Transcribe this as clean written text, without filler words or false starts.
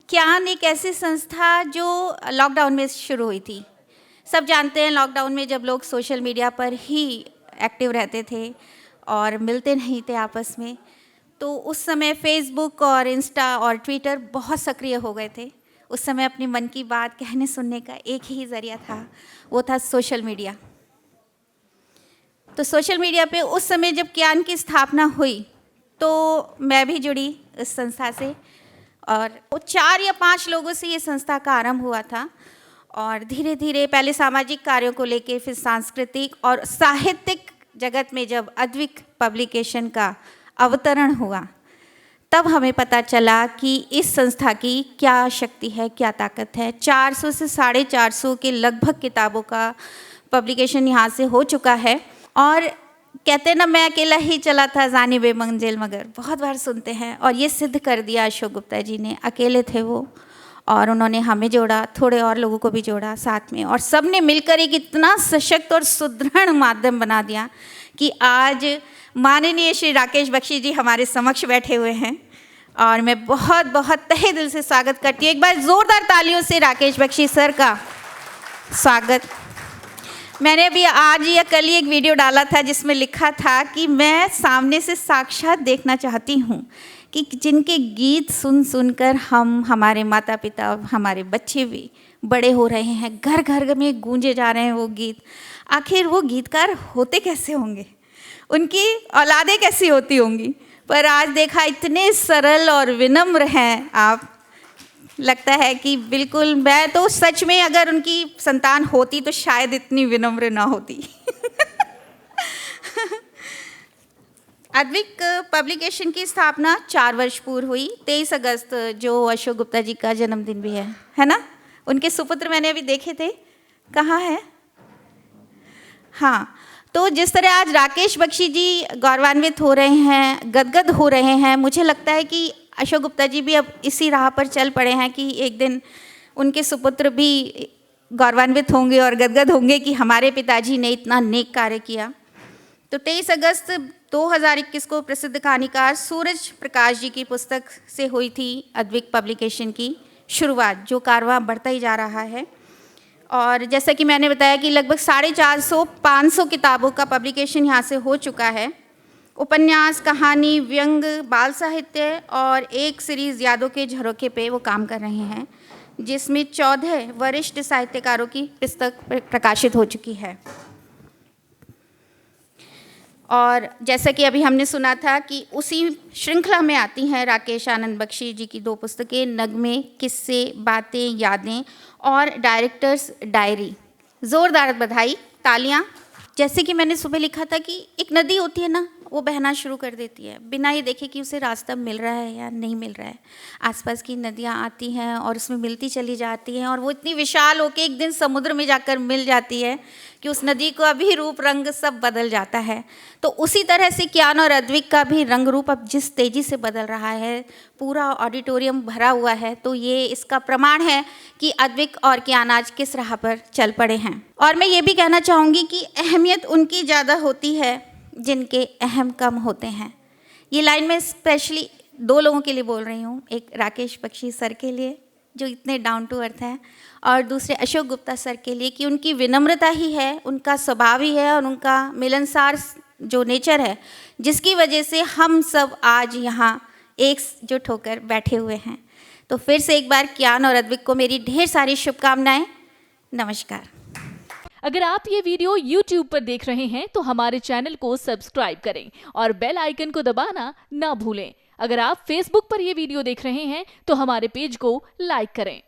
क्यान एक ऐसी संस्था जो लॉकडाउन में शुरू हुई थी। सब जानते हैं लॉकडाउन में जब लोग सोशल मीडिया पर ही एक्टिव रहते थे और मिलते नहीं थे आपस में, तो उस समय फेसबुक और इंस्टा और ट्विटर बहुत सक्रिय हो गए थे। उस समय अपनी मन की बात कहने सुनने का एक ही ज़रिया था, वो था सोशल मीडिया। तो सोशल मीडिया पे उस समय जब क्यान की स्थापना हुई तो मैं भी जुड़ी इस संस्था से, और वो 4 या 5 लोगों से ये संस्था का आरंभ हुआ था। और धीरे धीरे पहले सामाजिक कार्यों को लेके, फिर सांस्कृतिक और साहित्यिक जगत में जब अद्विक पब्लिकेशन का अवतरण हुआ, तब हमें पता चला कि इस संस्था की क्या शक्ति है, क्या ताकत है। 400 से 450 के लगभग किताबों का पब्लिकेशन यहाँ से हो चुका है। और कहते ना, मैं अकेला ही चला था जानिब मंजिल मगर, बहुत बार सुनते हैं, और ये सिद्ध कर दिया अशोक गुप्ता जी ने। अकेले थे वो, और उन्होंने हमें जोड़ा, थोड़े और लोगों को भी जोड़ा साथ में, और सब ने मिलकर एक इतना सशक्त और सुदृढ़ माध्यम बना दिया कि आज माननीय श्री राकेश बख्शी जी हमारे समक्ष बैठे हुए हैं। और मैं बहुत बहुत तहे दिल से स्वागत करती हूँ। एक बार ज़ोरदार तालियों से राकेश बख्शी सर का स्वागत। मैंने अभी आज या कल ही एक वीडियो डाला था जिसमें लिखा था कि मैं सामने से साक्षात देखना चाहती हूँ कि जिनके गीत सुन सुनकर हम, हमारे माता पिता, हमारे बच्चे भी बड़े हो रहे हैं, घर घर में गूंजे जा रहे हैं वो गीत। आखिर वो गीतकार होते कैसे होंगे, उनकी औलादें कैसी होती होंगी। पर आज देखा, इतने सरल और विनम्र हैं आप। लगता है कि बिल्कुल, मैं तो सच में अगर उनकी संतान होती तो शायद इतनी विनम्र ना होती। अद्विक पब्लिकेशन की स्थापना 4 वर्ष पूर्व हुई। 23 अगस्त, जो अशोक गुप्ता जी का जन्मदिन भी है ना। उनके सुपुत्र मैंने अभी देखे थे, कहाँ है? हाँ, तो जिस तरह आज राकेश बख्शी जी गौरवान्वित हो रहे हैं, गदगद हो रहे हैं, मुझे लगता है कि अशोक गुप्ता जी भी अब इसी राह पर चल पड़े हैं कि एक दिन उनके सुपुत्र भी गौरवान्वित होंगे और गदगद होंगे कि हमारे पिताजी ने इतना नेक कार्य किया। तो 23 अगस्त 2021 को प्रसिद्ध कहानीकार सूरज प्रकाश जी की पुस्तक से हुई थी अद्विक पब्लिकेशन की शुरुआत, जो कारवां बढ़ता ही जा रहा है। और जैसा कि मैंने बताया कि लगभग 450-500 किताबों का पब्लिकेशन यहाँ से हो चुका है। उपन्यास, कहानी, व्यंग, बाल साहित्य और एक सीरीज़ यादों के झरोखे पे वो काम कर रहे हैं, जिसमें 14 वरिष्ठ साहित्यकारों की पुस्तक प्रकाशित हो चुकी है। और जैसा कि अभी हमने सुना था कि उसी श्रृंखला में आती हैं राकेश आनंद बख्शी जी की 2 पुस्तकें, नगमे, किस्से, बातें, यादें और डायरेक्टर्स डायरी। ज़ोरदार बधाई, तालियां। जैसे कि मैंने सुबह लिखा था कि एक नदी होती है ना, वो बहना शुरू कर देती है बिना ये देखे कि उसे रास्ता मिल रहा है या नहीं मिल रहा है। आसपास की नदियाँ आती हैं और उसमें मिलती चली जाती हैं, और वो इतनी विशाल होकर एक दिन समुद्र में जाकर मिल जाती है कि उस नदी का भी रूप रंग सब बदल जाता है। तो उसी तरह से क्यान और अद्विक का भी रंग रूप अब जिस तेज़ी से बदल रहा है, पूरा ऑडिटोरियम भरा हुआ है, तो ये इसका प्रमाण है कि अद्विक और क्यान आज किस राह पर चल पड़े हैं। और मैं ये भी कहना चाहूँगी कि अहमियत उनकी ज़्यादा होती है जिनके अहम कम होते हैं। ये लाइन मैं स्पेशली 2 लोगों के लिए बोल रही हूँ, एक राकेश बख्शी सर के लिए जो इतने डाउन टू अर्थ हैं, और दूसरे अशोक गुप्ता सर के लिए कि उनकी विनम्रता ही है, उनका स्वभाव ही है और उनका मिलनसार जो नेचर है, जिसकी वजह से हम सब आज यहाँ एकजुट होकर बैठे हुए हैं। तो फिर से एक बार क्यान और अद्विक को मेरी ढेर सारी शुभकामनाएं। नमस्कार। अगर आप ये वीडियो YouTube पर देख रहे हैं तो हमारे चैनल को सब्सक्राइब करें और बेल आइकन को दबाना ना भूलें। अगर आप Facebook पर ये वीडियो देख रहे हैं तो हमारे पेज को लाइक करें।